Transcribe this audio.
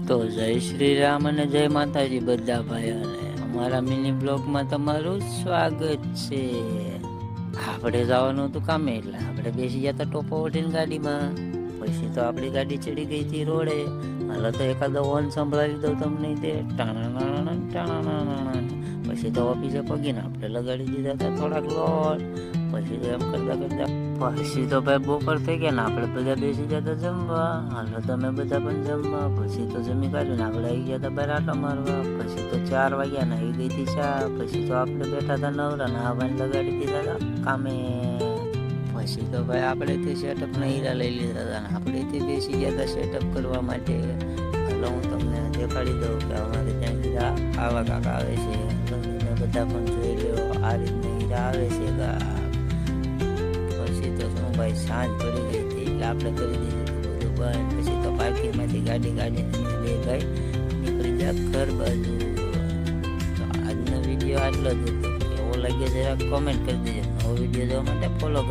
તો જય શ્રી રામ અને જય માતાજી બધા ભાઈઓને અમારા મિની બ્લોગમાં તમારું સ્વાગત છે. આપણે જવાનું હતું કામે એટલે આપણે બેસી ગયા હતા ટોપો ઉઠીને ગાડીમાં. પછી તો આપણી ગાડી ચડી ગઈ હતી રોડે. હાલો તો એકાદો હોર્ન સંભળાવી દઉં તમને તે ટાણા ટાણા. પછી તો ઓફિસે પગીને આપણે લગાડી દીધા હતા થોડાક લોટ. પછી તો એમ કરતા કરતા પછી તો ભાઈ બપોર થઈ ગયા ને આપણે બધા બેસી જતા જમવા. હાલો તમે બધા પણ જમવા. પછી તો જમી કાઢ્યું ને આપણે આવી ગયા હતા બહાર આટો મારવા. પછી તો 4 વાગ્યા ને આવી ગઈ હતી ચા. પછી તો આપણે બેઠા હતા નવરા ને આ ભાઈને લગાડી દીધા હતા કામે. પછી તો ભાઈ આપણે તે સેટઅપના હીરા લઈ લીધા હતા ને આપણે તે બેસી ગયા હતા સેટઅપ કરવા માટે. હાલો હું તમને દેખાડી દઉં કે અમારે ત્યાં હીરા આવા કાકા આવે છે. તમે બધા પણ જોઈ લો આ રીતના હીરા આવે છે. પછી તો શું ભાઈ સાંજ પડી ગઈ હતી એટલે આપણે કરી દીધું બધું બંધ. પછી તો પાર્કિંગમાંથી ગાડી કાઢીને બે ભાઈ નીકળી જાય ઘર બાજુ. તો આજનો વિડીયો આટલો જ હતો. કેવો લાગ્યો જરા કોમેન્ટ કરી દેજો. નવો વિડીયો જોવા માટે ફોલો કરો.